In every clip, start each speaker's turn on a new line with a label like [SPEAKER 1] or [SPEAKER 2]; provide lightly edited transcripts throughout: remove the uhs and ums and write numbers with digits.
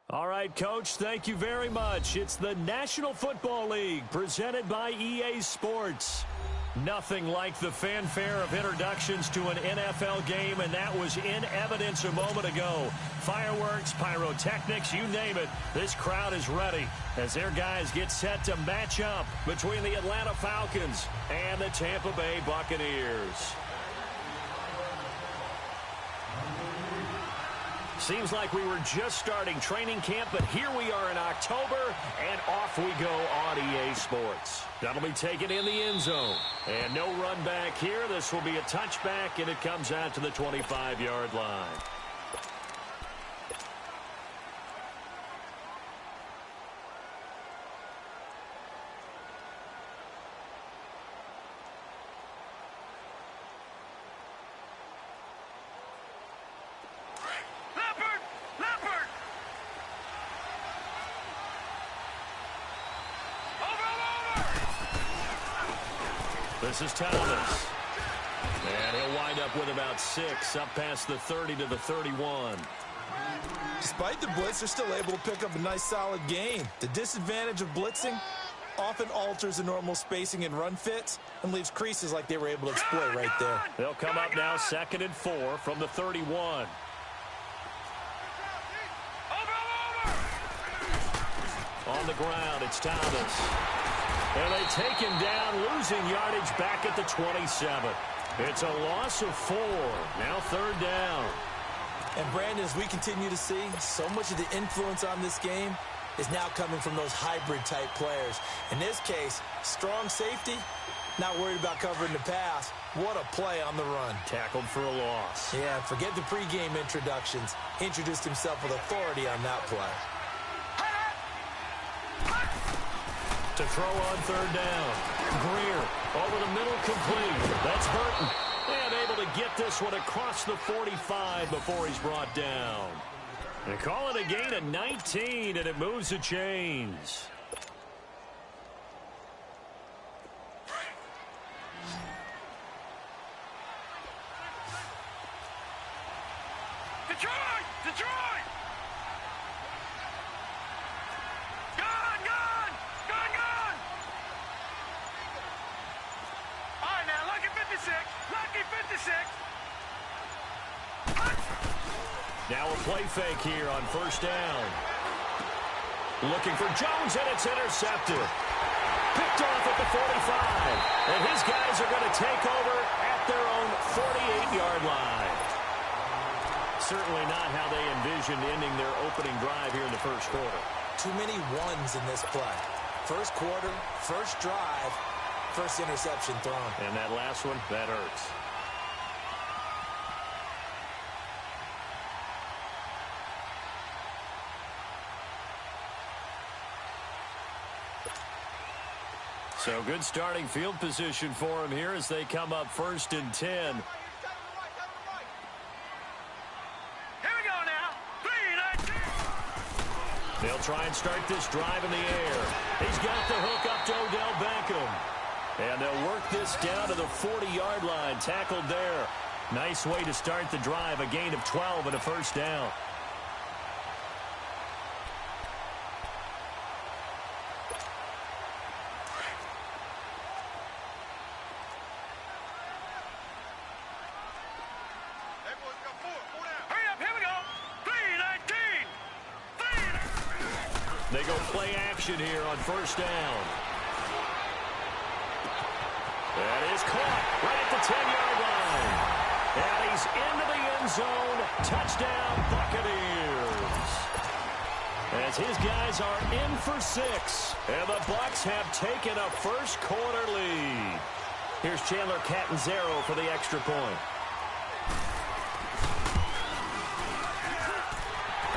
[SPEAKER 1] All right, Coach, thank you very much. It's the National Football League presented by EA Sports. Nothing like the fanfare of introductions to an NFL game, and that was in evidence a moment ago. Fireworks, pyrotechnics, you name it. This crowd is ready as their guys get set to match up between the Atlanta Falcons and the Tampa Bay Buccaneers. Seems like we were just starting training camp, but here we are in October, and off we go on EA Sports. That'll be taken in the end zone. And no run back here. This will be a touchback, and it comes out to the 25-yard line. This is Thomas. And he'll wind up with about 6, up past the 30 to the 31.
[SPEAKER 2] Despite the blitz, they're still able to pick up a nice, solid gain. The disadvantage of blitzing often alters the normal spacing and run fits and leaves creases like they were able to exploit right there.
[SPEAKER 1] They'll come up now 2nd and 4 from the 31. On the ground, it's Thomas. And they take him down, losing yardage back at the 27. It's a loss of 4. Now 3rd down.
[SPEAKER 2] And, Brandon, as we continue to see, so much of the influence on this game is now coming from those hybrid-type players. In this case, strong safety, not worried about covering the pass. What a play on the run.
[SPEAKER 1] Tackled for a loss.
[SPEAKER 2] Yeah, forget the pregame introductions. Introduced himself with authority on that play.
[SPEAKER 1] To throw on 3rd down. Greer over the middle, complete. That's Burton. And able to get this one across the 45 before he's brought down. They call it a gain of 19, and it moves the chains.
[SPEAKER 3] Detroit! Detroit!
[SPEAKER 1] Now a play fake here on 1st down. Looking for Jones, and it's intercepted. Picked off at the 45. And his guys are going to take over at their own 48-yard line. Certainly not how they envisioned ending their opening drive here in the 1st quarter.
[SPEAKER 2] Too many ones in this play. 1st quarter, 1st drive, 1st interception thrown.
[SPEAKER 1] And that last one, that hurts. So good starting field position for him here as they come up 1st and 10.
[SPEAKER 3] Here we go now. 3-19.
[SPEAKER 1] They'll try and start this drive in the air. He's got the hook up to Odell Beckham. And they'll work this down to the 40-yard line. Tackled there. Nice way to start the drive. A gain of 12 and a 1st down. They go play action here on 1st down. That is caught right at the 10-yard line. And he's into the end zone. Touchdown, Buccaneers. As his guys are in for 6. And the Bucs have taken a 1st quarter lead. Here's Chandler Catanzaro for the extra point.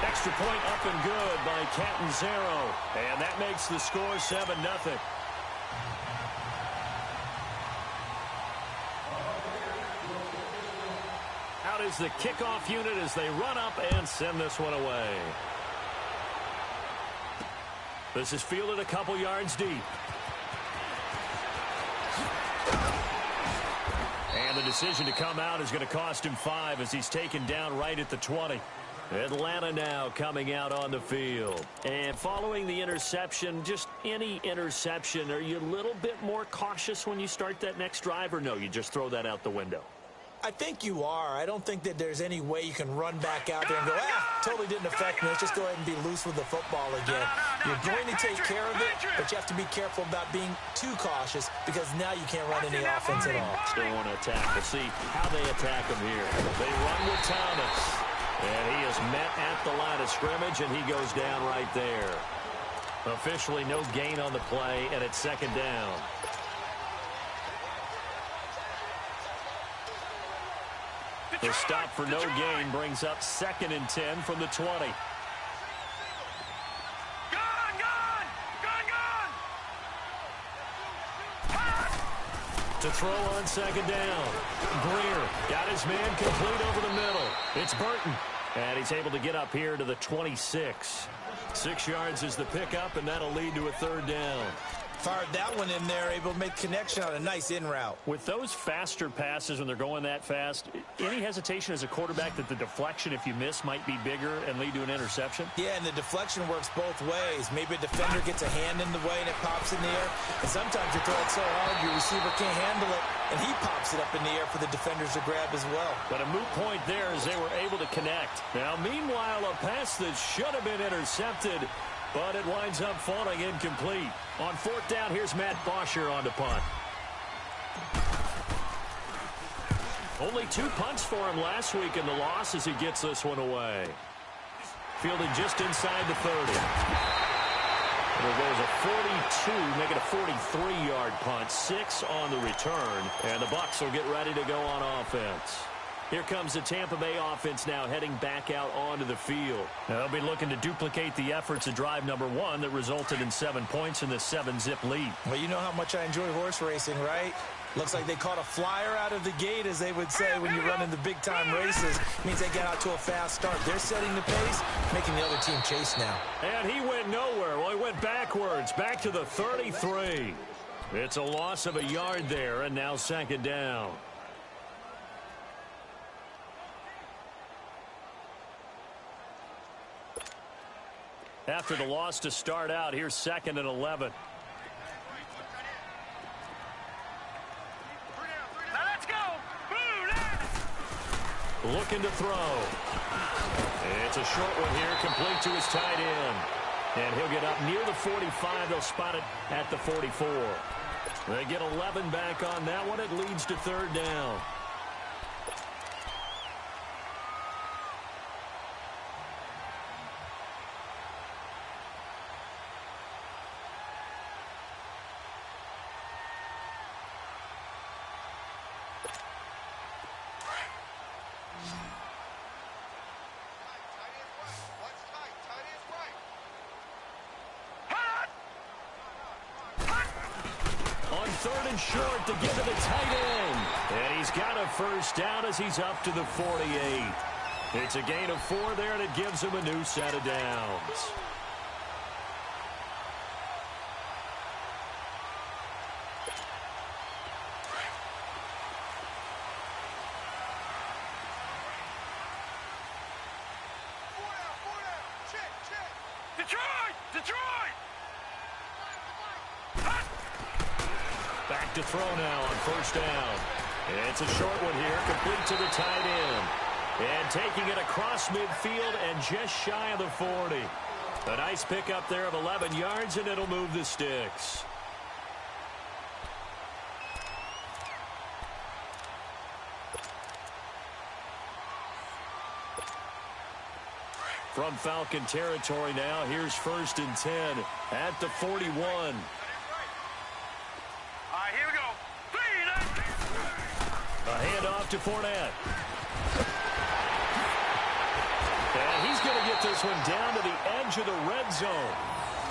[SPEAKER 1] Extra point up and good by Catanzaro. And that makes the score 7-0. Out is the kickoff unit as they run up and send this one away. This is fielded a couple yards deep. And the decision to come out is going to cost him 5 as he's taken down right at the 20. Atlanta now coming out on the field. And following the interception, just any interception, are you a little bit more cautious when you start that next drive, or no, you just throw that out the window?
[SPEAKER 2] I think you are. I don't think that there's any way you can run back out there and go, totally didn't affect me. Let's just go ahead and be loose with the football again. You're going to take care of it, but you have to be careful about being too cautious because now you can't run any offense at all.
[SPEAKER 1] Still want to attack. We'll see how they attack him here. They run with Thomas, and he is met at the line of scrimmage, and he goes down right there. Officially no gain on the play, and it's second down. The stop for no gain brings up 2nd and 10 from the 20.
[SPEAKER 3] Gone!
[SPEAKER 1] To throw on second down. Greer got his man complete over the middle. It's Burton. And he's able to get up here to the 26. 6 yards is the pickup, and that'll lead to a 3rd down.
[SPEAKER 2] Fired that one in there, able to make connection on a nice in route.
[SPEAKER 1] With those faster passes when they're going that fast, any hesitation as a quarterback that the deflection, if you miss, might be bigger and lead to an interception?
[SPEAKER 2] Yeah, and the deflection works both ways. Maybe a defender gets a hand in the way and it pops in the air. And sometimes you throw it so hard your receiver can't handle it, and he pops it up in the air for the defenders to grab as well.
[SPEAKER 1] But a moot point there as they were able to connect. Now, meanwhile, a pass that should have been intercepted, but it winds up falling incomplete. On 4th down, here's Matt Bosher on the punt. Only 2 punts for him last week in the loss as he gets this one away. Fielded just inside the 30. There goes a 42, make it a 43-yard punt. 6 on the return, and the Bucs will get ready to go on offense. Here comes the Tampa Bay offense now heading back out onto the field. Now, they'll be looking to duplicate the efforts of drive number 1 that resulted in 7 points in the 7-zip lead.
[SPEAKER 2] Well, you know how much I enjoy horse racing, right? Looks like they caught a flyer out of the gate, as they would say when you're running the big-time races. It means they get out to a fast start. They're setting the pace, making the other team chase now.
[SPEAKER 1] And he went nowhere. Well, he went backwards, back to the 33. It's a loss of a yard there, and now 2nd down. After the loss to start out, here's 2nd and 11.
[SPEAKER 3] Now let's go!
[SPEAKER 1] Looking to throw. It's a short one here, complete to his tight end. And he'll get up near the 45. They'll spot it at the 44. They get 11 back on that one. It leads to 3rd down. On 3rd and short to give to the tight end. And he's got a 1st down as he's up to the 48. It's a gain of 4 there, and it gives him a new set of downs.
[SPEAKER 3] Detroit!
[SPEAKER 1] Back to throw now on 1st down. It's a short one here, complete to the tight end. And taking it across midfield and just shy of the 40. A nice pickup there of 11 yards, and it'll move the sticks. From Falcon territory now, here's 1st and 10 at the 41.
[SPEAKER 3] All right, here we go.
[SPEAKER 1] A handoff to Fournette. And he's going to get this one down to the edge of the red zone.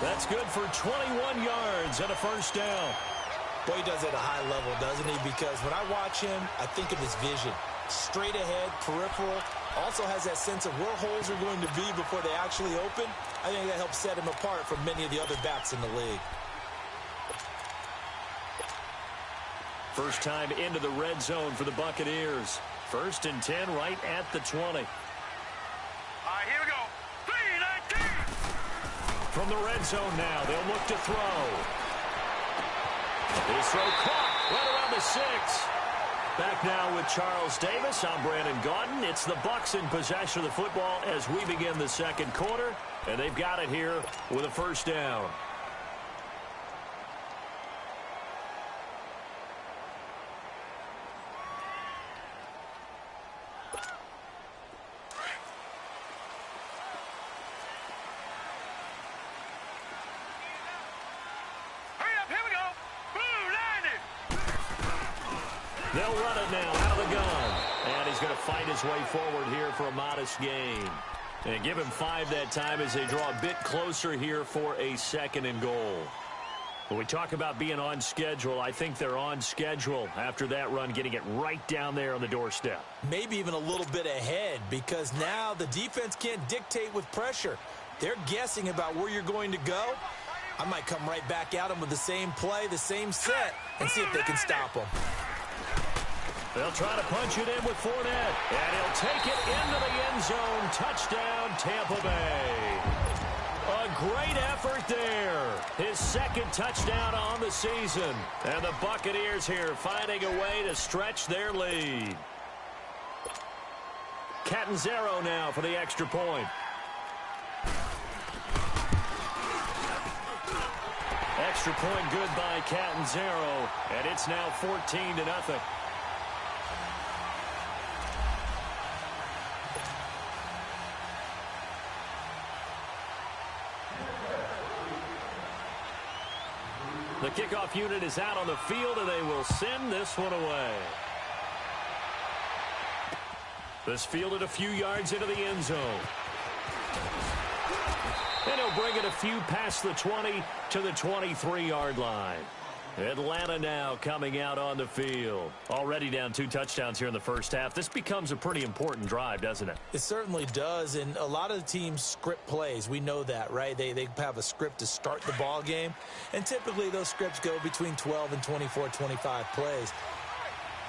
[SPEAKER 1] That's good for 21 yards and a 1st down.
[SPEAKER 2] Boy, he does it at a high level, doesn't he? Because when I watch him, I think of his vision. Straight ahead, peripheral. Also has that sense of where holes are going to be before they actually open. I think that helps set him apart from many of the other backs in the league.
[SPEAKER 1] First time into the red zone for the Buccaneers. 1st and 10 right at the 20.
[SPEAKER 3] All right, here
[SPEAKER 1] from the red zone now. They'll look to throw. His throw caught right around the 6. Back now with Charles Davis. I'm Brandon Gaudin. It's the Bucs in possession of the football as we begin the second quarter. And they've got it here with a first down. They'll run it now out of the gun. And he's going to fight his way forward here for a modest gain. And give him 5 that time as they draw a bit closer here for a 2nd and goal. When we talk about being on schedule, I think they're on schedule after that run, getting it right down there on the doorstep.
[SPEAKER 2] Maybe even a little bit ahead, because now the defense can't dictate with pressure. They're guessing about where you're going to go. I might come right back at them with the same play, the same set, and see if they can stop them.
[SPEAKER 1] They'll try to punch it in with Fournette, and he'll take it into the end zone. Touchdown, Tampa Bay. A great effort there. His 2nd touchdown on the season. And the Buccaneers here finding a way to stretch their lead. Catanzaro now for the extra point. Extra point good by Catanzaro, and it's now 14-0. The kickoff unit is out on the field, and they will send this one away. This fielded a few yards into the end zone. And he'll bring it a few past the 20 to the 23-yard line. Atlanta now coming out on the field. Already down 2 touchdowns here in the first half. This becomes a pretty important drive, doesn't it?
[SPEAKER 2] It certainly does, and a lot of the teams script plays. We know that, right? They have a script to start the ball game, and typically those scripts go between 12 and 24, 25 plays.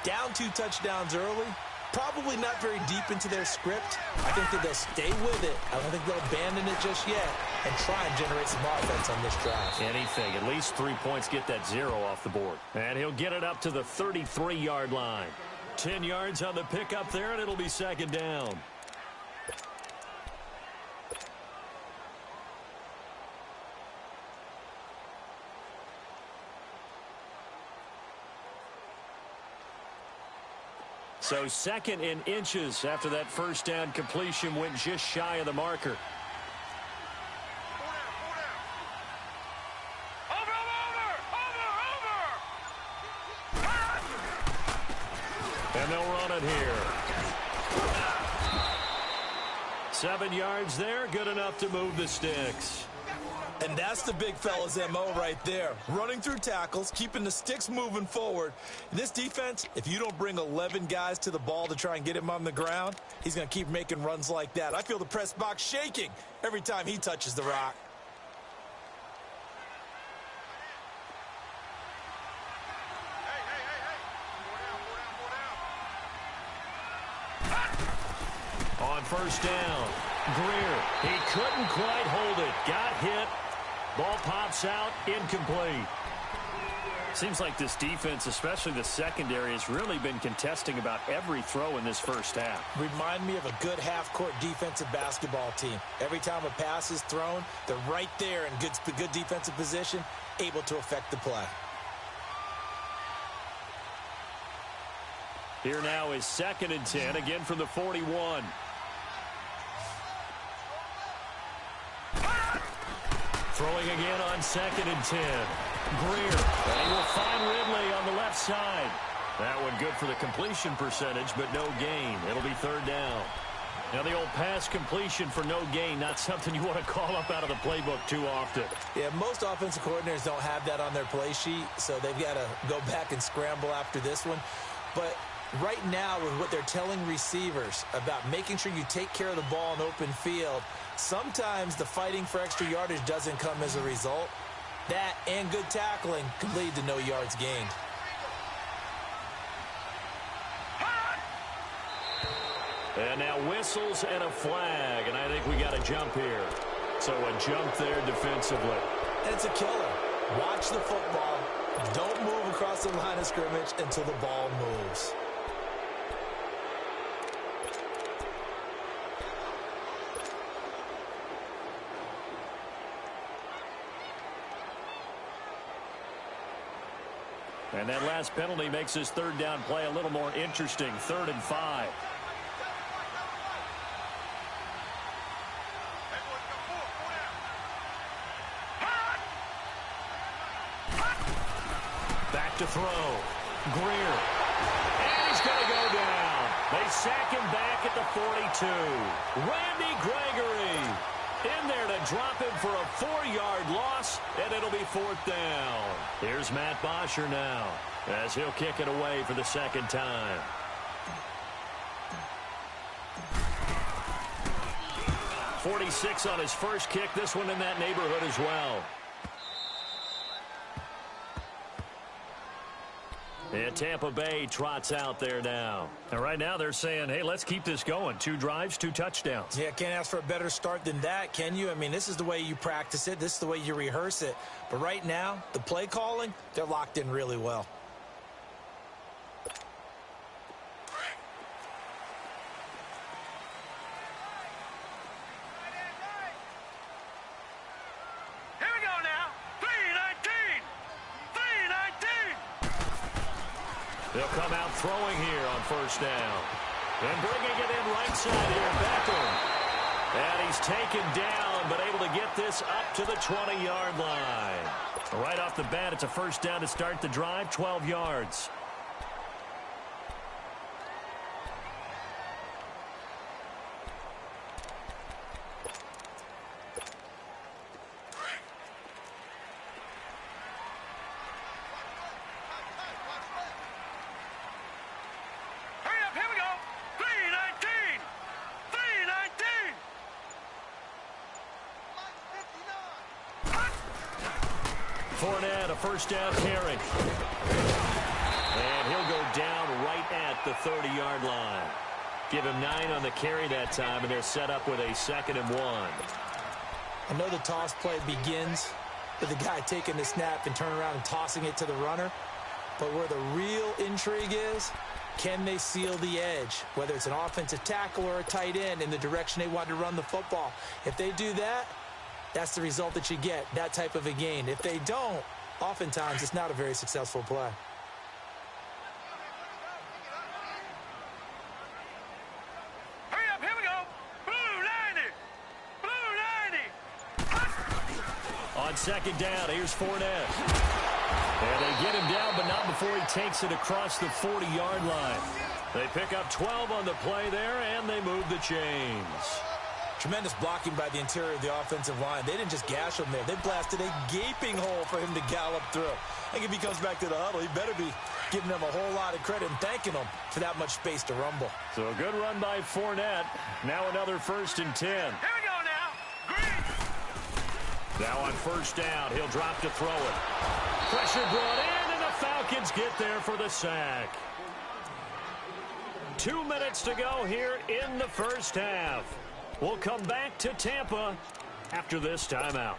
[SPEAKER 2] Down 2 touchdowns early, probably not very deep into their script. I think that they'll stay with it. I don't think they'll abandon it just yet and try and generate some offense on this drive.
[SPEAKER 1] Anything. At least 3 points, get that 0 off the board. And he'll get it up to the 33-yard line. 10 yards on the pickup there, and it'll be 2nd down. So 2nd in inches after that first down completion went just shy of the marker. And they'll run it here. 7 yards there, good enough to move the sticks.
[SPEAKER 2] And that's the big fella's MO right there. Running through tackles, keeping the sticks moving forward. In this defense, if you don't bring 11 guys to the ball to try and get him on the ground, he's going to keep making runs like that. I feel the press box shaking every time he touches the rock.
[SPEAKER 1] On first down, Greer, he couldn't quite hold it. Got hit. Ball pops out, incomplete. Seems like this defense, especially the secondary, has really been contesting about every throw in this first half.
[SPEAKER 2] Remind me of a good half-court defensive basketball team. Every time a pass is thrown, they're right there in good defensive position, able to affect the play.
[SPEAKER 1] Here now is 2nd and 10, again from the 41. Throwing again on 2nd and 10. Greer, and he will find Ridley on the left side. That one good for the completion percentage, but no gain. It'll be 3rd down. Now the old pass completion for no gain, not something you want to call up out of the playbook too often.
[SPEAKER 2] Yeah, most offensive coordinators don't have that on their play sheet, so they've got to go back and scramble after this one. But right now, with what they're telling receivers about making sure you take care of the ball in open field, sometimes the fighting for extra yardage doesn't come as a result. That and good tackling can lead to no yards gained.
[SPEAKER 1] And now whistles and a flag, and I think we got a jump here. So a jump there defensively.
[SPEAKER 2] And it's a killer. Watch the football. Don't move across the line of scrimmage until the ball moves.
[SPEAKER 1] And that last penalty makes his third down play a little more interesting. 3rd and 5. Back to throw. Greer. And he's going to go down. They sack him back at the 42. Randy Gregory in there to drop him for a 4-yard loss, and it'll be 4th down. Here's Matt Bosher now as he'll kick it away for the second time. .46 on his first kick. This one in that neighborhood as well. And Tampa Bay trots out there now. And right now they're saying, hey, let's keep this going. 2 drives, 2 touchdowns.
[SPEAKER 2] Yeah, can't ask for a better start than that, can you? I mean, this is the way you practice it. This is the way you rehearse it. But right now, the play calling, they're locked in really well.
[SPEAKER 1] They'll come out throwing here on first down. And bringing it in right side here, Beckham. And he's taken down, but able to get this up to the 20-yard line. Right off the bat, it's a first down to start the drive, 12 yards. Fournette, a first down carry. And he'll go down right at the 30-yard line. Give him 9 on the carry that time, and they're set up with a 2nd and 1.
[SPEAKER 2] I know the toss play begins with the guy taking the snap and turning around and tossing it to the runner. But where the real intrigue is, can they seal the edge? Whether it's an offensive tackle or a tight end in the direction they want to run the football. If they do that, that's the result that you get, that type of a gain. If they don't, oftentimes it's not a very successful play.
[SPEAKER 3] Hurry up, here we go. Blue 90. Blue 90.
[SPEAKER 1] On second down, here's Fournette. And they get him down, but not before he takes it across the 40-yard line. They pick up 12 on the play there, and they move the chains.
[SPEAKER 2] Tremendous blocking by the interior of the offensive line. They didn't just gash him there. They blasted a gaping hole for him to gallop through. I think if he comes back to the huddle, he better be giving them a whole lot of credit and thanking them for that much space to rumble.
[SPEAKER 1] So a good run by Fournette. Now another 1st and 10.
[SPEAKER 3] Here we go now. Green.
[SPEAKER 1] Now on first down, he'll drop to throw it. Pressure brought in, and the Falcons get there for the sack. 2 minutes to go here in the first half. We'll come back to Tampa after this timeout.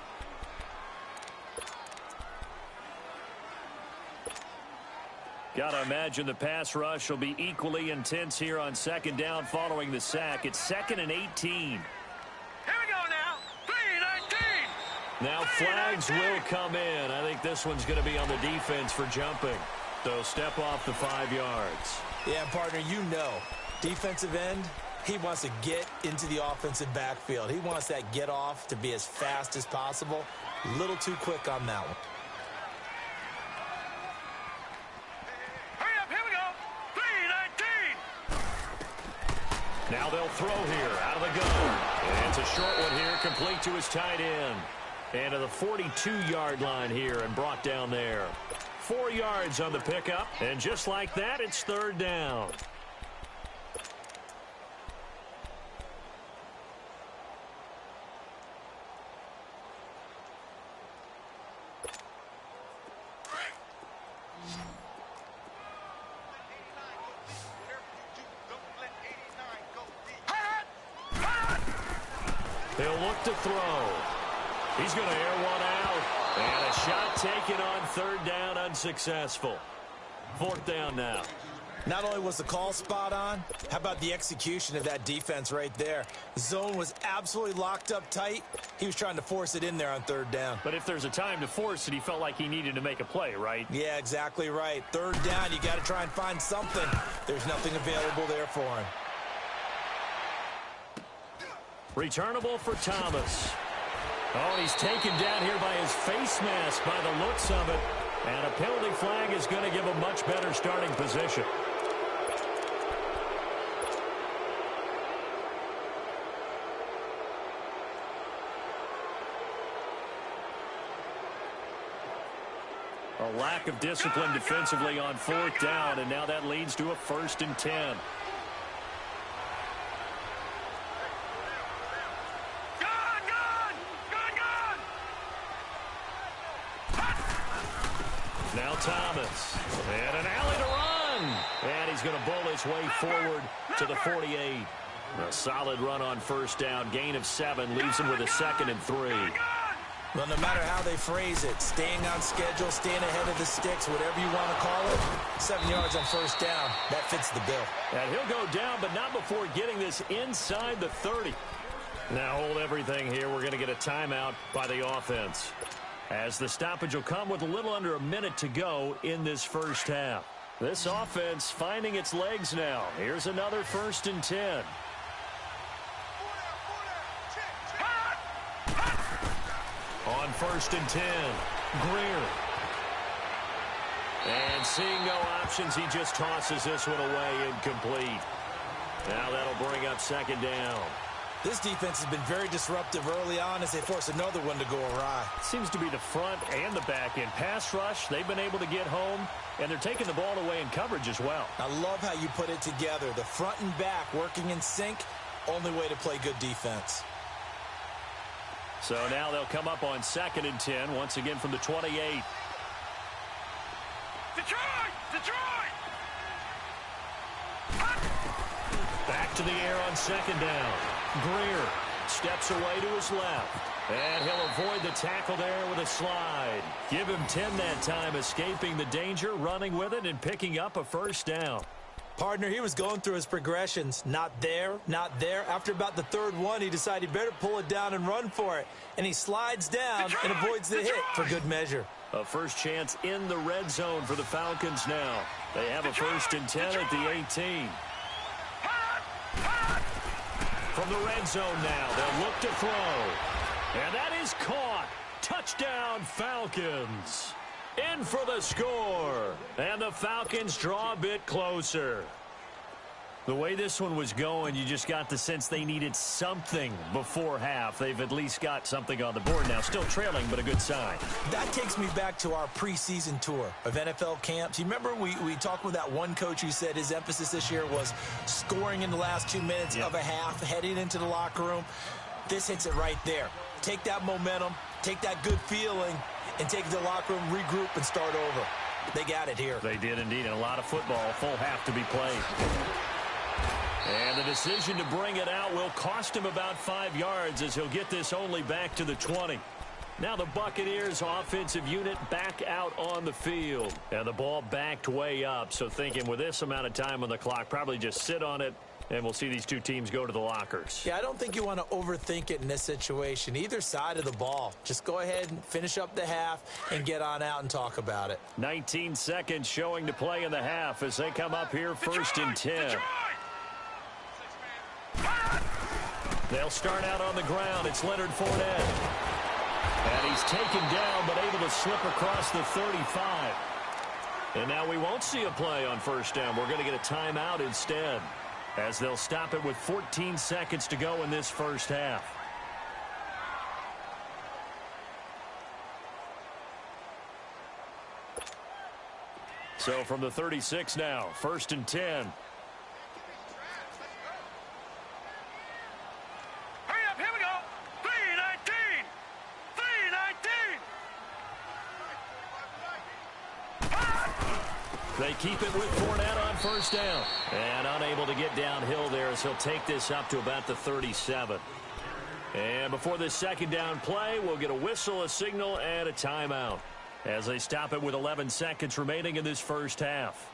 [SPEAKER 1] Gotta imagine the pass rush will be equally intense here on second down following the sack. It's 2nd and 18.
[SPEAKER 3] Here we go now. 3-19.
[SPEAKER 1] Now flags will come in. I think this one's going to be on the defense for jumping. So step off the 5 yards.
[SPEAKER 2] Yeah, partner, you know, defensive end, he wants to get into the offensive backfield. He wants that get off to be as fast as possible. A little too quick on that one.
[SPEAKER 3] Hurry up, here we go. 3-19.
[SPEAKER 1] Now they'll throw here out of the gun. And it's a short one here, complete to his tight end. And to the 42-yard line here and brought down there. 4 yards on the pickup. And just like that, it's 3rd down. They'll look to throw. He's going to air one out. And a shot taken on third down, unsuccessful. Fourth down now.
[SPEAKER 2] Not only was the call spot on, how about the execution of that defense right there? The zone was absolutely locked up tight. He was trying to force it in there on third down.
[SPEAKER 1] But if there's a time to force it, he felt like he needed to make a play, right?
[SPEAKER 2] Yeah, exactly right. Third down, you got to try and find something. There's nothing available there for him.
[SPEAKER 1] Returnable for Thomas. Oh, he's taken down here by his face mask by the looks of it. And a penalty flag is going to give a much better starting position. A lack of discipline defensively on fourth down, and now that leads to a 1st and 10. Now Thomas, and an alley to run. And he's going to bull his way forward to the 48. A solid run on first down. Gain of 7 leaves him with a 2nd and 3.
[SPEAKER 2] Well, no matter how they phrase it, staying on schedule, staying ahead of the sticks, whatever you want to call it, 7 yards on first down, that fits the bill.
[SPEAKER 1] And he'll go down, but not before getting this inside the 30. Now hold everything here. We're going to get a timeout by the offense, as the stoppage will come with a little under a minute to go in this first half. This offense finding its legs now. Here's another 1st and 10. On 1st and 10, Greer. And seeing no options, he just tosses this one away, incomplete. Now that'll bring up 2nd down.
[SPEAKER 2] This defense has been very disruptive early on as they force another one to go awry.
[SPEAKER 1] Seems to be the front and the back end. Pass rush, they've been able to get home, and they're taking the ball away in coverage as well.
[SPEAKER 2] I love how you put it together. The front and back working in sync, only way to play good defense.
[SPEAKER 1] So now they'll come up on 2nd and 10, once again from the 28.
[SPEAKER 3] Detroit! Detroit!
[SPEAKER 1] Back to the air on 2nd down. Greer steps away to his left. And he'll avoid the tackle there with a slide. Give him 10 that time, escaping the danger, running with it, and picking up a 1st down.
[SPEAKER 2] Partner, he was going through his progressions. Not there, not there. After about the 3rd one, he decided he better pull it down and run for it. And he slides down and avoids the hit for good measure.
[SPEAKER 1] A first chance in the red zone for the Falcons now. They have a 1st and 10 at the 18. From the red zone now, they'll look to throw. And that is caught. Touchdown, Falcons. In for the score. And the Falcons draw a bit closer. The way this one was going, you just got the sense they needed something before half. They've at least got something on the board now. Still trailing, but a good sign.
[SPEAKER 2] That takes me back to our preseason tour of NFL camps. You remember we talked with that one coach who said his emphasis this year was scoring in the last 2 minutes of a half, heading into the locker room. This hits it right there. Take that momentum, take that good feeling, and take it to the locker room, regroup, and start over. They got it here.
[SPEAKER 1] They did indeed, and a lot of football, full half to be played. And the decision to bring it out will cost him about 5 yards as he'll get this only back to the 20. Now the Buccaneers offensive unit back out on the field. And the ball backed way up, so thinking with this amount of time on the clock, probably just sit on it, and we'll see these two teams go to the lockers.
[SPEAKER 2] Yeah, I don't think you want to overthink it in this situation. Either side of the ball. Just go ahead and finish up the half and get on out and talk about it.
[SPEAKER 1] 19 seconds showing to play in the half as they come up here 1st and 10. They'll start out on the ground. It's Leonard Fournette. And he's taken down but able to slip across the 35. And now we won't see a play on 1st down. We're going to get a timeout instead, as they'll stop it with 14 seconds to go in this first half. So from the 36 now, 1st and 10.
[SPEAKER 3] Hurry up, here we go. 3:19. 3:19.
[SPEAKER 1] They keep it with Fournette on 1st down. And unable to get downhill there as he'll take this up to about the 37. And before this second down play, we'll get a whistle, a signal, and a timeout as they stop it with 11 seconds remaining in this first half.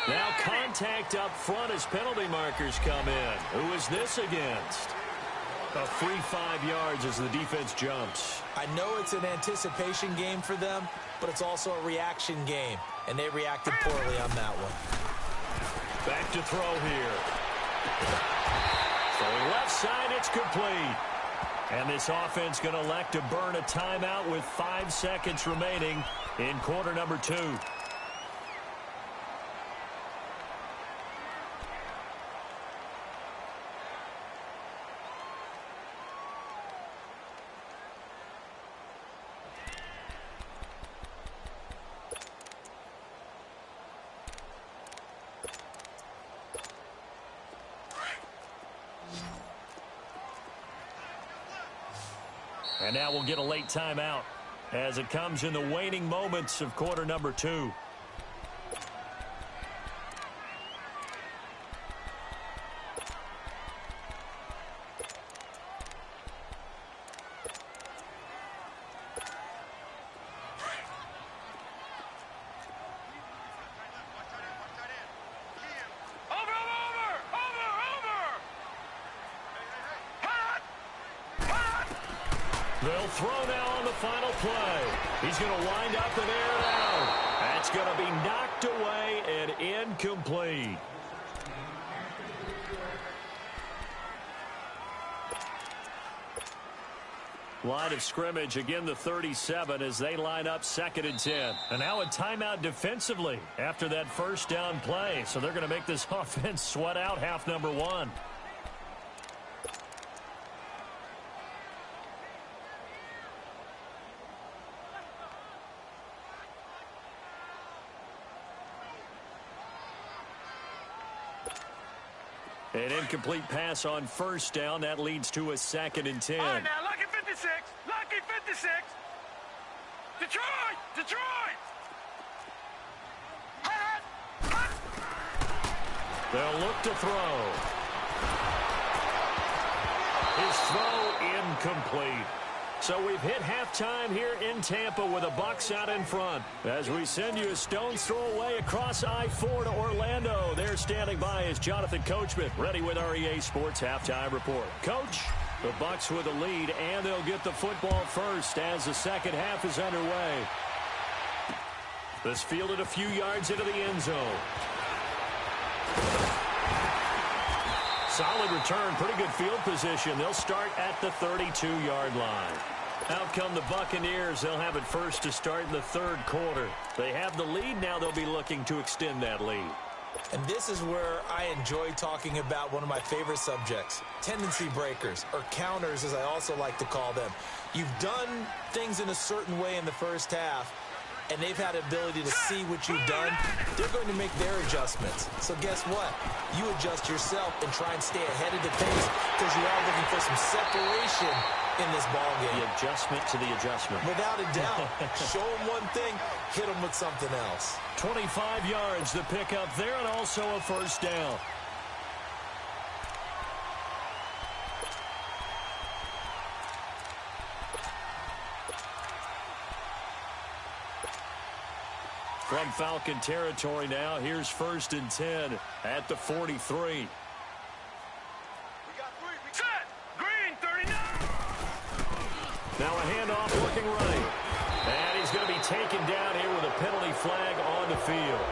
[SPEAKER 1] Now contact up front as penalty markers come in. Who is this against? A free 5 yards as the defense jumps.
[SPEAKER 2] I know it's an anticipation game for them, but it's also a reaction game, and they reacted poorly on that one.
[SPEAKER 1] Back to throw here. Throwing left side, it's complete. And this offense going to elect to burn a timeout with 5 seconds remaining in quarter number 2. And now we'll get a late timeout as it comes in the waning moments of quarter number 2. They'll throw now on the final play. He's going to wind up and air it out. That's going to be knocked away and incomplete. Line of scrimmage, again the 37 as they line up 2nd and 10. And now a timeout defensively after that first down play. So they're going to make this offense sweat out half number 1. An incomplete pass on first down. That leads to a 2nd and 10.
[SPEAKER 3] All right, now, lucky 56. Lucky 56. Detroit! Detroit!
[SPEAKER 1] They'll look to throw. His throw incomplete. So we've hit halftime here in Tampa with the Bucs out in front. As we send you a stone's throw away across I-4 to Orlando. There standing by is Jonathan Coachman, ready with our EA Sports Halftime Report. Coach, the Bucs with a lead, and they'll get the football first as the second half is underway. This fielded a few yards into the end zone. Solid return, pretty good field position. They'll start at the 32-yard line. Out come the Buccaneers. They'll have it first to start in the 3rd quarter. They have the lead. Now they'll be looking to extend that lead.
[SPEAKER 2] And this is where I enjoy talking about one of my favorite subjects, tendency breakers, or counters as I also like to call them. You've done things in a certain way in the first half, and they've had the ability to see what you've done. They're going to make their adjustments. So guess what? You adjust yourself and try and stay ahead of the pace because you are looking for some separation in this ballgame.
[SPEAKER 1] The adjustment to the adjustment.
[SPEAKER 2] Without a doubt. Show them one thing, hit them with something else.
[SPEAKER 1] 25 yards the pickup there, and also a first down. From Falcon territory now, here's 1st and 10 at the 43.
[SPEAKER 3] Set! Green, 39!
[SPEAKER 1] Now a handoff working right. And he's going to be taken down here with a penalty flag on the field.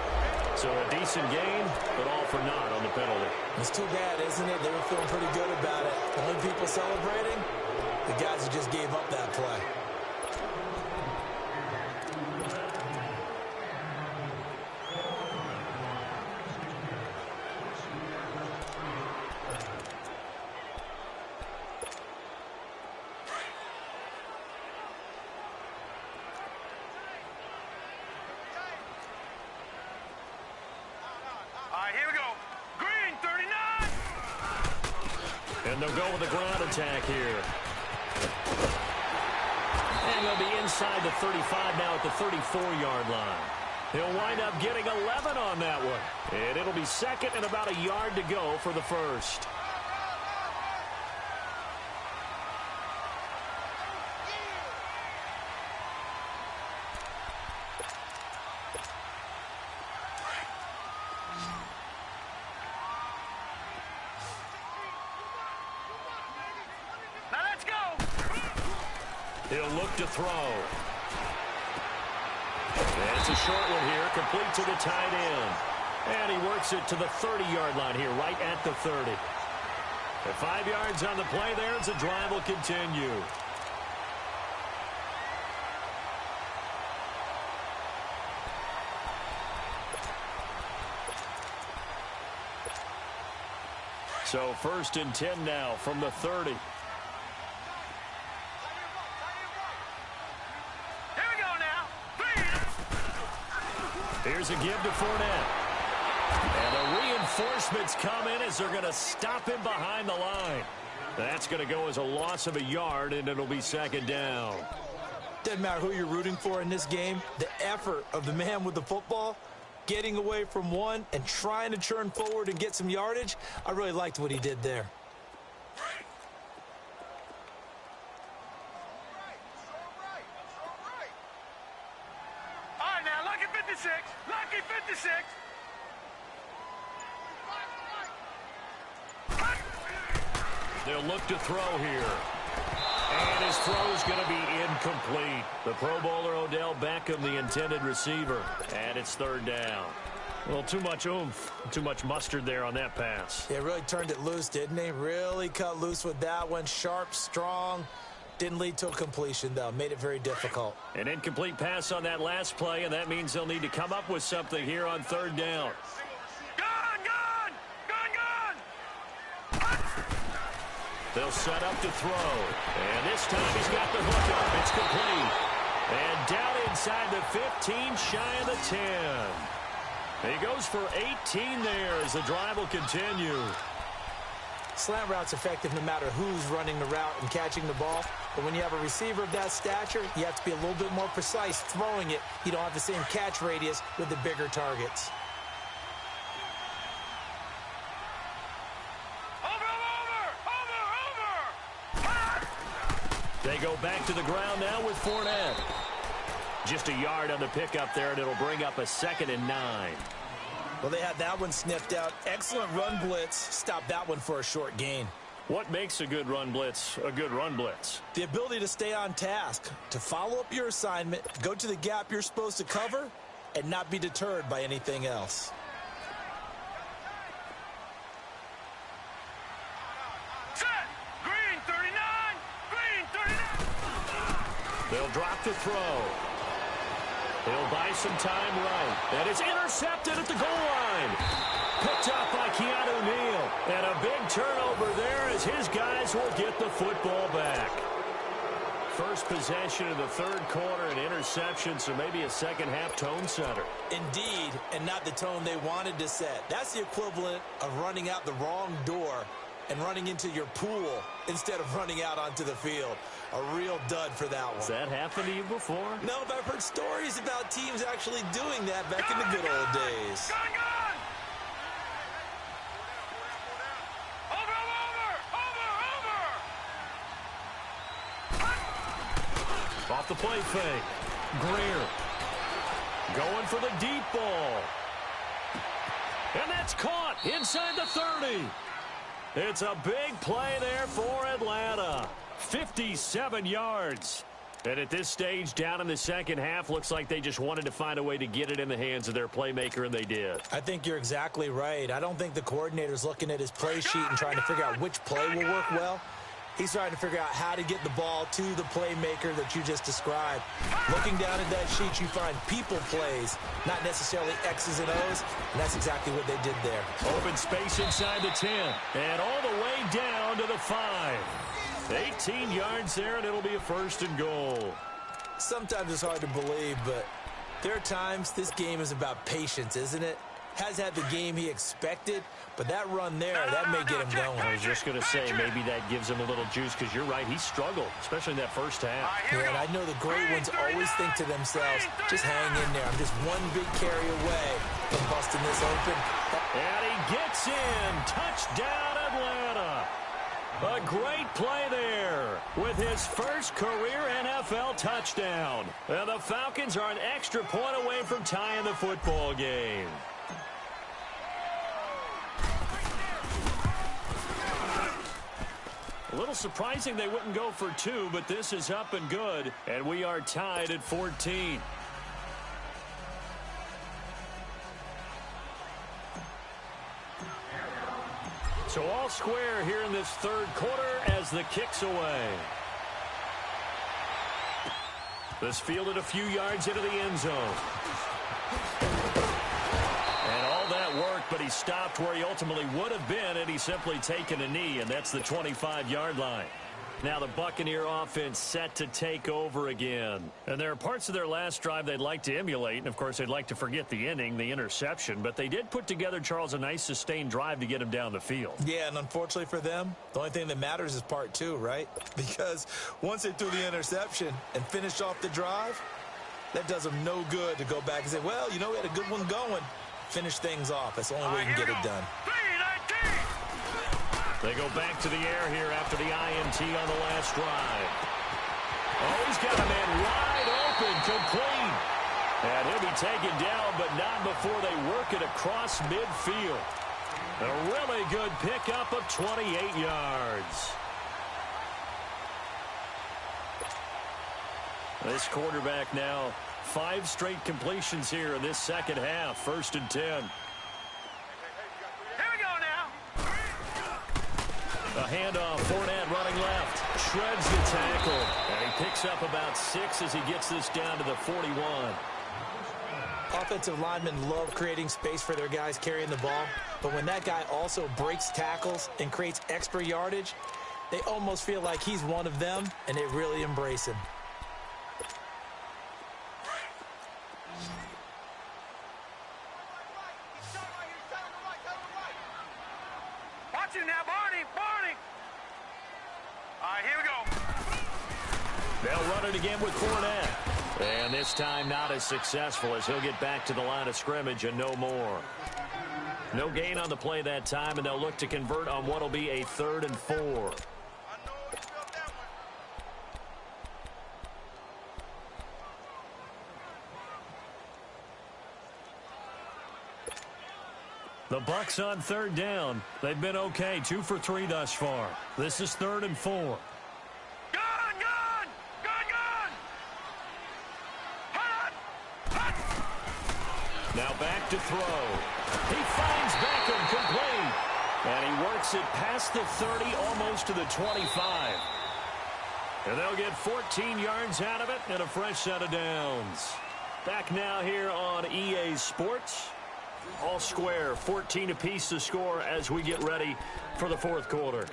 [SPEAKER 1] So a decent gain, but all for naught on the penalty.
[SPEAKER 2] It's too bad, isn't it? They were feeling pretty good about it. The only people celebrating, the guys who just gave up that play.
[SPEAKER 1] And they'll go with the ground attack here. And he'll be inside the 35 now at the 34-yard line. He'll wind up getting 11 on that one. And it'll be second and about a yard to go for the first.
[SPEAKER 3] Now let's go.
[SPEAKER 1] He'll look to throw. And it's a short one here, complete to the tight end. And he works it to the 30-yard line here, right at the 30. At 5 yards on the play there, as the drive will continue. So 1st and 10 now from the 30. Here's a give to Fournette. And the reinforcements come in as they're going to stop him behind the line. That's going to go as a loss of a yard, and it'll be 2nd down.
[SPEAKER 2] Doesn't matter who you're rooting for in this game. The effort of the man with the football, getting away from one and trying to churn forward and get some yardage, I really liked what he did there.
[SPEAKER 3] Lucky 56.
[SPEAKER 1] They'll look to throw here. And his throw is going to be incomplete. The Pro Bowler Odell Beckham, the intended receiver. And it's 3rd down. Well, too much oomph, too much mustard there on that pass.
[SPEAKER 2] Yeah, really turned it loose, didn't he? Really cut loose with that one. Sharp, strong. Didn't lead to a completion, though. Made it very difficult.
[SPEAKER 1] An incomplete pass on that last play, and that means they'll need to come up with something here on 3rd down. They'll set up to throw. And this time he's got the hook up. It's complete. And down inside the 15, shy of the 10. He goes for 18 there as the drive will continue.
[SPEAKER 2] Slant route's effective no matter who's running the route and catching the ball. But when you have a receiver of that stature, you have to be a little bit more precise throwing it. You don't have the same catch radius with the bigger targets.
[SPEAKER 1] They go back to the ground now with Fournette. Just a yard on the pickup there, and it'll bring up a 2nd and 9.
[SPEAKER 2] Well, they had that one sniffed out. Excellent run blitz. Stop that one for a short gain.
[SPEAKER 1] What makes a good run blitz a good run blitz?
[SPEAKER 2] The ability to stay on task, to follow up your assignment, go to the gap you're supposed to cover, and not be deterred by anything else.
[SPEAKER 1] They'll drop the throw. He'll buy some time right. And it's intercepted at the goal line. Picked up by Keanu Neal. And a big turnover there as his guys will get the football back. First possession of the 3rd quarter, an interception, so maybe a second-half tone setter.
[SPEAKER 2] Indeed, and not the tone they wanted to set. That's the equivalent of running out the wrong door and running into your pool instead of running out onto the field. A real dud for that one.
[SPEAKER 1] Has that happened to you before?
[SPEAKER 2] No, but I've heard stories about teams actually doing that back in the good old days.
[SPEAKER 1] Off the play fake. Greer going for the deep ball. And that's caught inside the 30. It's a big play there for Atlanta. 57 yards. And at this stage, down in the second half, looks like they just wanted to find a way to get it in the hands of their playmaker, and they did.
[SPEAKER 2] I think you're exactly right. I don't think the coordinator's looking at his play sheet and trying to figure out which play will work well. He's trying to figure out how to get the ball to the playmaker that you just described. Looking down at that sheet, you find people plays, not necessarily X's and O's, and that's exactly what they did there.
[SPEAKER 1] Open space inside the 10, and all the way down to the 5. 18 yards there, and it'll be a 1st and goal.
[SPEAKER 2] Sometimes it's hard to believe, but there are times this game is about patience, isn't it? has had the game he expected, but that run there, that may get him going.
[SPEAKER 1] I was just going to say, maybe that gives him a little juice, because you're right, he struggled, especially in that first half.
[SPEAKER 2] Yeah, and I know the great ones always think to themselves, just hang in there. I'm just one big carry away from busting this open.
[SPEAKER 1] And he gets in. Touchdown, Atlanta. A great play there with his first career NFL touchdown. And the Falcons are an extra point away from tying the football game. A little surprising they wouldn't go for two, but this is up and good, and we are tied at 14. So all square here in this third quarter as the kick's away. This fielded a few yards into the end zone. And all that worked, but he stopped where he ultimately would have been had he simply taken a knee, and that's the 25-yard line. Now the Buccaneer offense set to take over again. And there are parts of their last drive they'd like to emulate, and of course they'd like to forget the inning, the interception, but they did put together, Charles, a nice sustained drive to get him down the field.
[SPEAKER 2] Yeah, and unfortunately for them, the only thing that matters is part two, right? Because once they threw the interception and finished off the drive, that does them no good to go back and say, well, you know, we had a good one going. Finish things off. That's the only way you can get it done.
[SPEAKER 1] They go back to the air here after the INT on the last drive. Oh, he's got a man wide open, complete. And he'll be taken down, but not before they work it across midfield. A really good pickup of 28 yards. This quarterback now, 5 straight completions here in this second half. 1st and 10. A handoff, Fournette running left, shreds the tackle, and he picks up about 6 as he gets this down to the 41.
[SPEAKER 2] Offensive linemen love creating space for their guys carrying the ball, but when that guy also breaks tackles and creates extra yardage, they almost feel like he's one of them, and they really embrace him.
[SPEAKER 3] Watch it now, Barney! All right, here we go.
[SPEAKER 1] They'll run it again with Fournette. And this time not as successful as he'll get back to the line of scrimmage and no more. No gain on the play that time, and they'll look to convert on what will be a 3rd and 4. The Bucs on 3rd down. They've been okay, 2 for 3 thus far. This is 3rd and 4.
[SPEAKER 3] Gun! Hut!
[SPEAKER 1] Now back to throw. He finds Beckham complete. And he works it past the 30, almost to the 25. And they'll get 14 yards out of it and a fresh set of downs. Back now here on EA Sports. All square, 14 apiece to score as we get ready for the 4th quarter.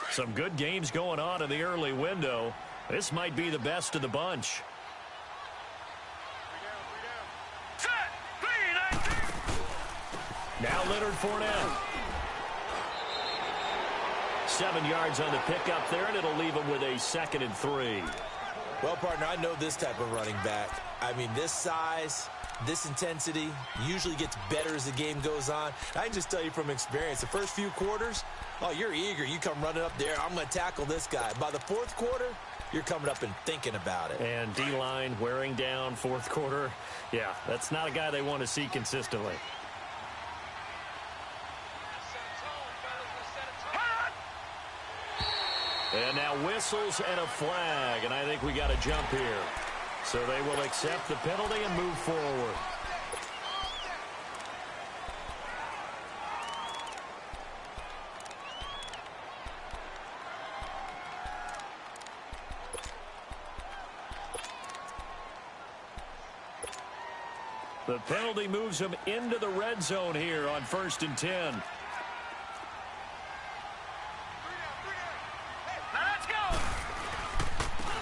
[SPEAKER 1] Some good games going on in the early window. This might be the best of the bunch. Now Leonard Fournette. 7 yards on the pickup there, and it'll leave him with a 2nd and 3.
[SPEAKER 2] Well, partner, I know this type of running back. I mean, this size, this intensity usually gets better as the game goes on. I can just tell you from experience, the first few quarters, oh, you're eager. You come running up there, I'm going to tackle this guy. By the 4th quarter, you're coming up and thinking about it.
[SPEAKER 1] And D-line wearing down 4th quarter. Yeah, that's not a guy they want to see consistently. And now whistles and a flag, and I think we got a jump here. So they will accept the penalty and move forward. The penalty moves him into the red zone here on 1st and 10.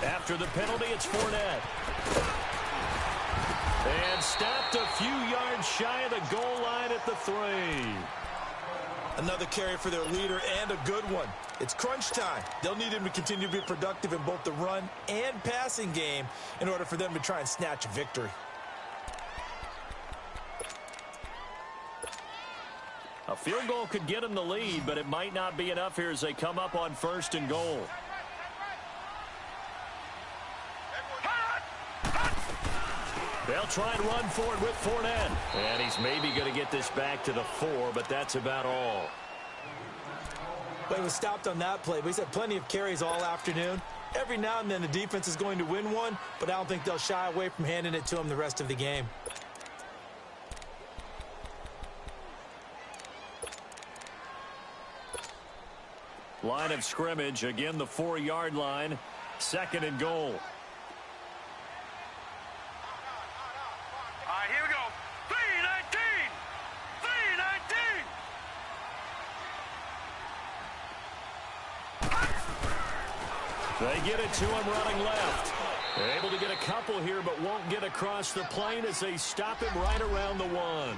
[SPEAKER 1] After the penalty, it's Fournette. And stopped a few yards shy of the goal line at the 3.
[SPEAKER 2] Another carry for their leader and a good one. It's crunch time. They'll need him to continue to be productive in both the run and passing game in order for them to try and snatch a victory.
[SPEAKER 1] A field goal could get them the lead, but it might not be enough here as they come up on 1st and goal. They'll try and run for it with Fournette. And he's maybe going to get this back to the 4, but that's about all.
[SPEAKER 2] Well, he was stopped on that play, but he's had plenty of carries all afternoon. Every now and then the defense is going to win one, but I don't think they'll shy away from handing it to him the rest of the game.
[SPEAKER 1] Line of scrimmage, again the 4-yard line, 2nd and goal.
[SPEAKER 3] All right, here we go. 3-19. 3-19.
[SPEAKER 1] They get it to him running left. They're able to get a couple here, but won't get across the plane as they stop him right around the 1.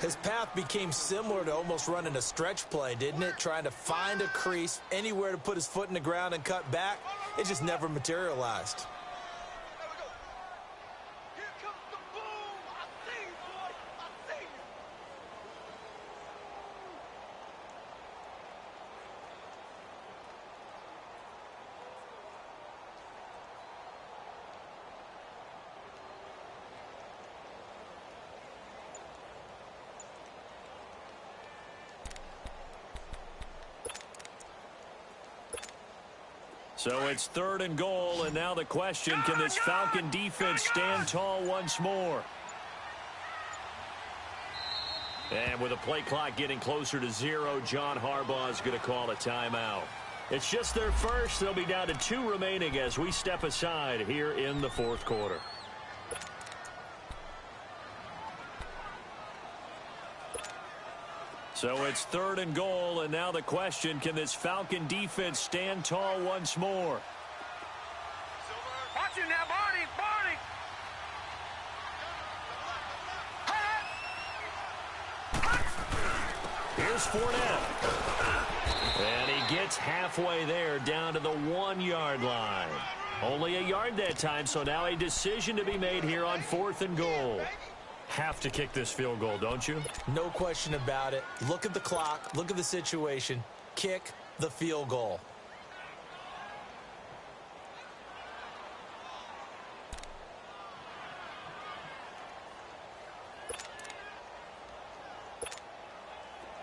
[SPEAKER 2] His path became similar to almost running a stretch play, didn't it? Trying to find a crease, anywhere to put his foot in the ground and cut back. It just never materialized.
[SPEAKER 1] So it's 3rd and goal, and now the question, can this Falcon defense stand tall once more? And with the play clock getting closer to 0, John Harbaugh is going to call a timeout. It's just their first. They'll be down to 2 remaining as we step aside here in the 4th quarter. So it's 3rd and goal, and now the question, can this Falcon defense stand tall once more?
[SPEAKER 3] Watch it now, Barney. Barney.
[SPEAKER 1] Here's Fournette. And he gets halfway there, down to the 1-yard line. Only a yard that time, so now a decision to be made here on 4th and goal. Have to kick this field goal, don't you?
[SPEAKER 2] No question about it. Look at the clock. Look at the situation. Kick the field goal.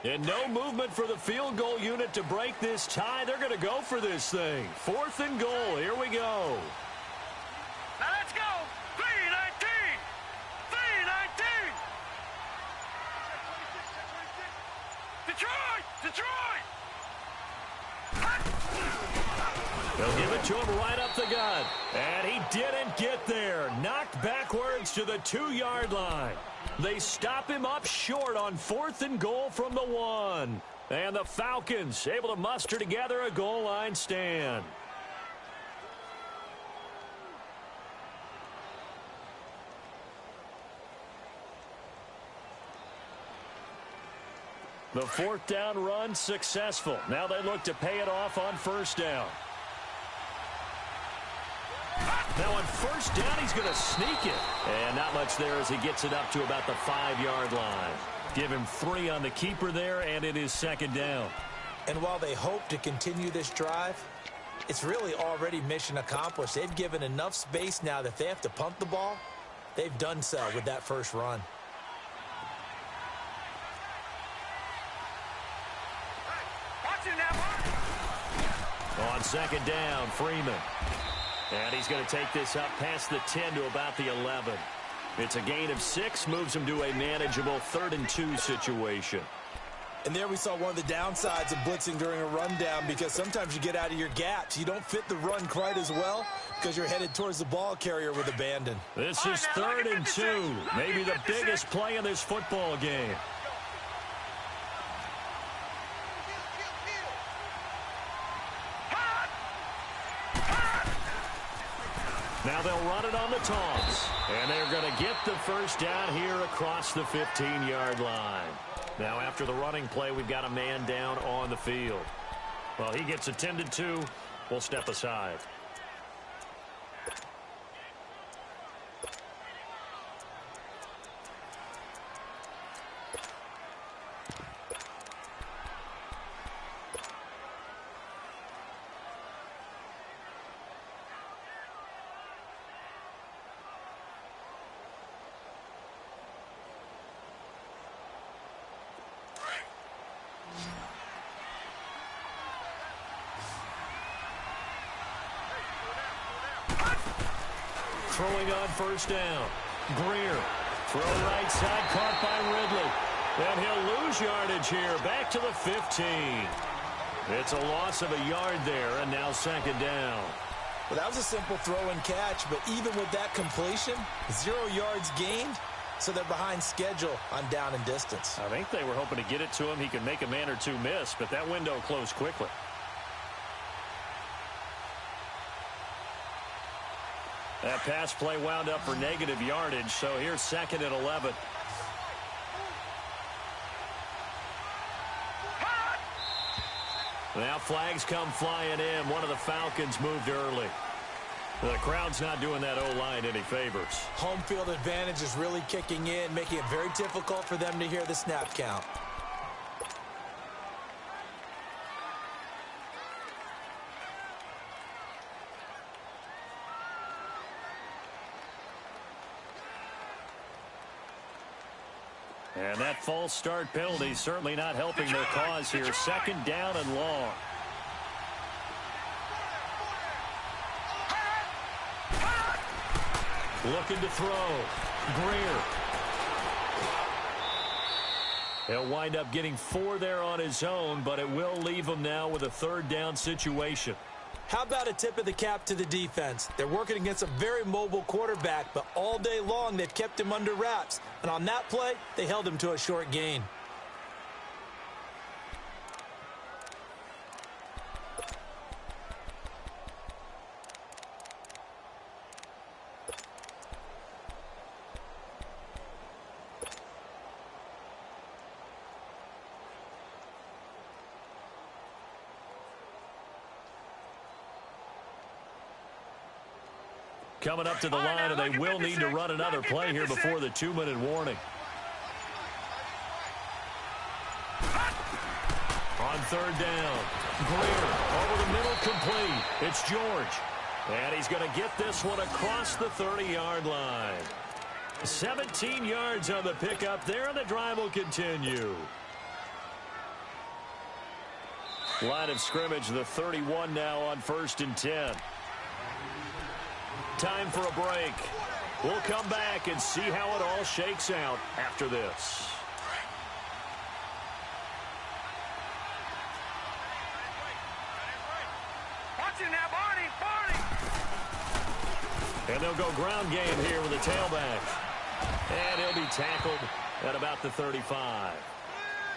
[SPEAKER 1] And no movement for the field goal unit to break this tie. They're going to go for this thing. 4th and goal. Here we go.
[SPEAKER 3] Now let's go. 3-19. 3-19. Detroit. Detroit.
[SPEAKER 1] They'll give it to him right up the gut. And he didn't get there. Knocked backwards to the 2-yard line. They stop him up short on 4th and goal from the 1. And the Falcons able to muster together a goal line stand. The 4th down run successful. Now they look to pay it off on 1st down. Now on 1st down, he's going to sneak it. And not much there as he gets it up to about the 5-yard line. Give him 3 on the keeper there, and it is 2nd down.
[SPEAKER 2] And while they hope to continue this drive, it's really already mission accomplished. They've given enough space now that if they have to punt the ball, they've done so with that first run.
[SPEAKER 3] Watch it now, Barney.
[SPEAKER 1] On 2nd down, Freeman. And he's going to take this up past the 10 to about the 11. It's a gain of 6, moves him to a manageable 3rd and 2 situation.
[SPEAKER 2] And there we saw one of the downsides of blitzing during a rundown, because sometimes you get out of your gaps. You don't fit the run quite as well because you're headed towards the ball carrier with abandon.
[SPEAKER 1] This is 3rd and 2, maybe the biggest play in this football game. Now they'll run it on the toss. And they're going to get the first down here across the 15-yard line. Now after the running play, we've got a man down on the field. Well, he gets attended to. We'll step aside. Throwing on first down. Greer. Throw right side, caught by Ridley. And he'll lose yardage here. Back to the 15. It's a loss of a yard there, and now second down.
[SPEAKER 2] Well, that was a simple throw and catch, but even with that completion, 0 yards gained, so they're behind schedule on down and distance.
[SPEAKER 1] I think they were hoping to get it to him. He could make a man or two miss, but that window closed quickly. That pass play wound up for negative yardage, so here's second and 11. Now flags come flying in. One of the Falcons moved early. The crowd's not doing that O-line any favors.
[SPEAKER 2] Home field advantage is really kicking in, making it very difficult for them to hear the snap count.
[SPEAKER 1] And that false start penalty certainly not helping their cause here. Second down and long. Looking to throw. Greer. He'll wind up getting 4 there on his own, but it will leave him now with a third down situation.
[SPEAKER 2] How about a tip of the cap to the defense? They're working against a very mobile quarterback, but all day long they've kept him under wraps. And on that play, they held him to a short gain.
[SPEAKER 1] Coming up to the line, and they will need to run another play here before the 2-minute warning. On third down, Greer over the middle, complete. It's George. And he's going to get this one across the 30-yard line. 17 yards on the pickup there, and the drive will continue. Line of scrimmage, the 31 now on 1st and 10. Time for a break. We'll come back and see how it all shakes out after this.
[SPEAKER 3] Watching now, Barney.
[SPEAKER 1] And they'll go ground game here with the tailback. And he'll be tackled at about the 35.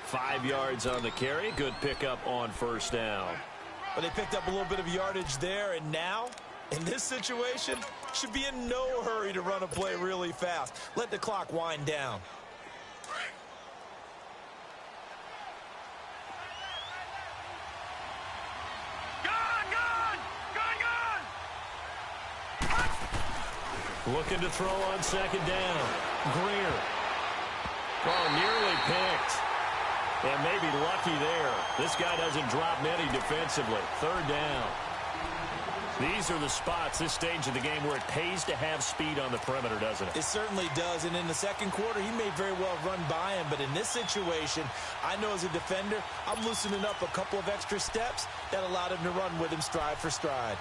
[SPEAKER 1] 5 yards on the carry. Good pickup on first down.
[SPEAKER 2] But they picked up a little bit of yardage there, and now, in this situation, should be in no hurry to run a play really fast. Let the clock wind down.
[SPEAKER 1] Looking to throw on second down. Greer. Oh, nearly picked. And maybe lucky there. This guy doesn't drop many defensively. Third down. These are the spots, this stage of the game, where it pays to have speed on the perimeter, doesn't it?
[SPEAKER 2] It certainly does. And in the second quarter, he may very well run by him. But in this situation, I know as a defender, I'm loosening up a couple of extra steps that allowed him to run with him stride for stride.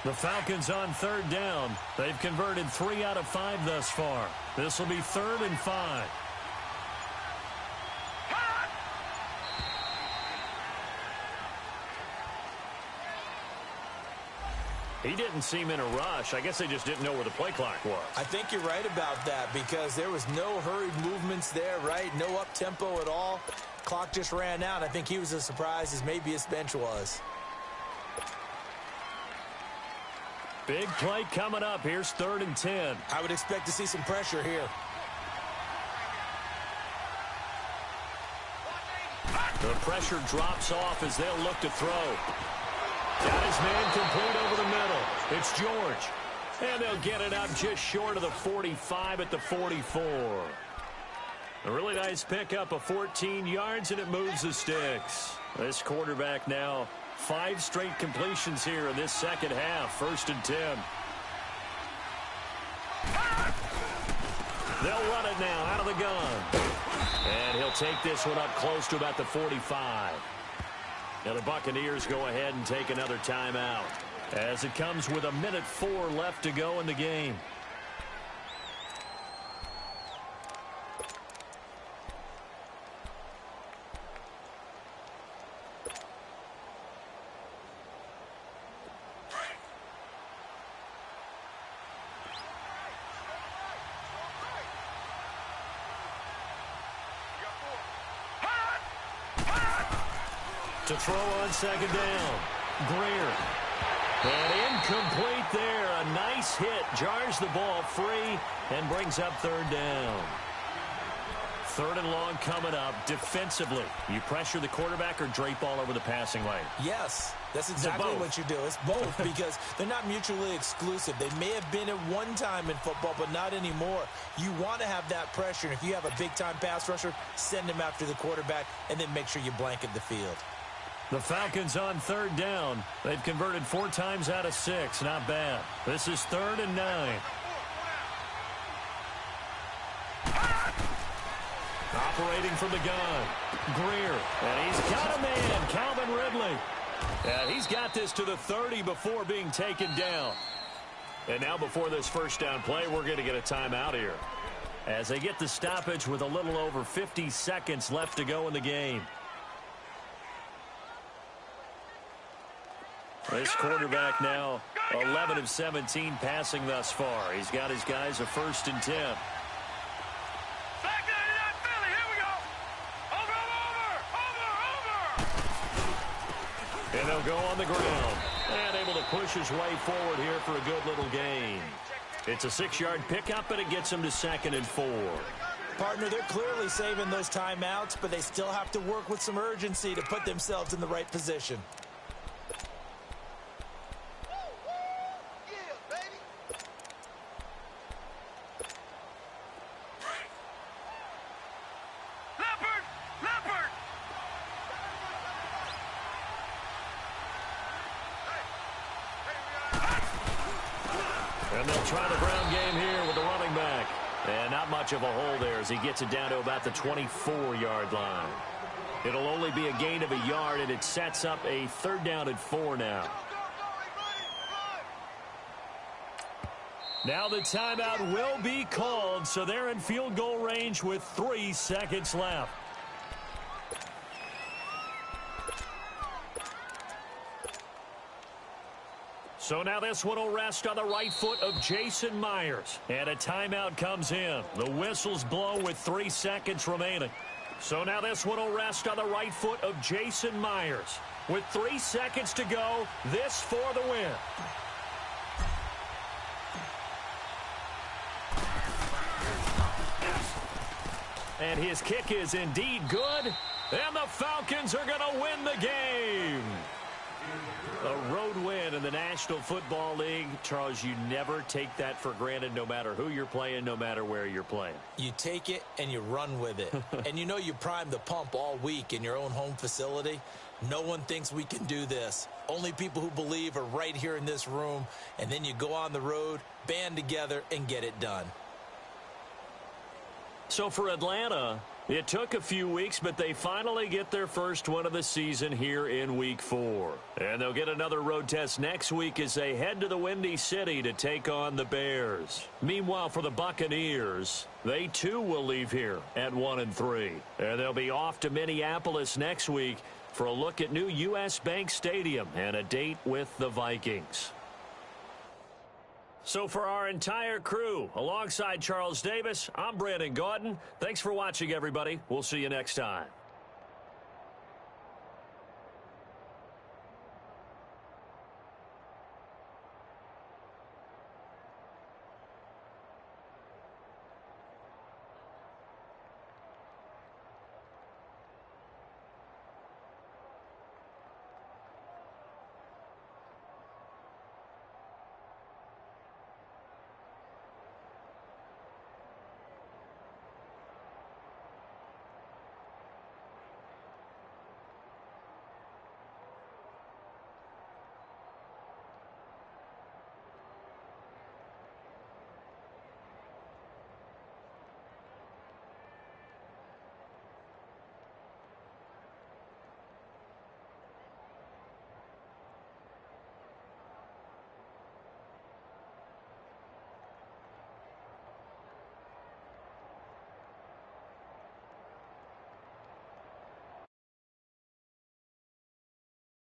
[SPEAKER 1] The Falcons on third down. They've converted 3 out of 5 thus far. This will be 3rd and 5. He didn't seem in a rush. I guess they just didn't know where the play clock was.
[SPEAKER 2] I think you're right about that because there was no hurried movements there, right? No up-tempo at all. Clock just ran out. I think he was as surprised as maybe his bench was.
[SPEAKER 1] Big play coming up. Here's 3rd and 10.
[SPEAKER 2] I would expect to see some pressure here.
[SPEAKER 1] The pressure drops off as they'll look to throw. Got his man complete over the middle. It's George. And they'll get it up just short of the 45 at the 44. A really nice pickup of 14 yards, and it moves the sticks. This quarterback now 5 straight completions here in this second half. 1st and 10. They'll run it now out of the gun. And he'll take this one up close to about the 45. Now the Buccaneers go ahead and take another timeout as it comes with 1:04 left to go in the game. To throw on 2nd down. Greer. And incomplete there. A nice hit. Jars the ball free and brings up 3rd down. 3rd and long coming up. Defensively, you pressure the quarterback or drape all over the passing lane?
[SPEAKER 2] Yes, that's exactly what you do. It's both because they're not mutually exclusive. They may have been at one time in football, but not anymore. You want to have that pressure. And if you have a big-time pass rusher, send him after the quarterback and then make sure you blanket the field.
[SPEAKER 1] The Falcons on 3rd down. They've converted 4 times out of 6. Not bad. This is 3rd and 9. Operating from the gun. Greer. And he's got a man. Calvin Ridley. And he's got this to the 30 before being taken down. And now before this 1st down play, we're going to get a timeout here. As they get the stoppage with a little over 50 seconds left to go in the game. This quarterback now 11 of 17 passing thus far. He's got his guys a 1st and 10. And they'll go on the ground. And able to push his way forward here for a good little gain. It's a 6-yard pickup, and it gets him to 2nd and 4.
[SPEAKER 2] Partner, they're clearly saving those timeouts, but they still have to work with some urgency to put themselves in the right position.
[SPEAKER 1] And they'll try the ground game here with the running back. And not much of a hole there as he gets it down to about the 24-yard line. It'll only be a gain of a yard, and it sets up a 3rd down and 4 now. Now the timeout will be called, so they're in field goal range with 3 seconds left. So now this one will rest on the right foot of Jason Myers. And a timeout comes in. The whistle's blown with 3 seconds remaining. So now this one will rest on the right foot of Jason Myers. With 3 seconds to go, this for the win. And his kick is indeed good. And the Falcons are going to win the game. A road win in the National Football League. Charles, you never take that for granted no matter who you're playing, no matter where you're playing.
[SPEAKER 2] You take it and you run with it. And you know you primed the pump all week in your own home facility. No one thinks we can do this. Only people who believe are right here in this room. And then you go on the road, band together, and get it done.
[SPEAKER 1] So for Atlanta, it took a few weeks, but they finally get their first one of the season here in Week 4. And they'll get another road test next week as they head to the Windy City to take on the Bears. Meanwhile, for the Buccaneers, they too will leave here at 1-3. And they'll be off to Minneapolis next week for a look at new U.S. Bank Stadium and a date with the Vikings. So for our entire crew, alongside Charles Davis, I'm Brandon Gaudin. Thanks for watching, everybody. We'll see you next time.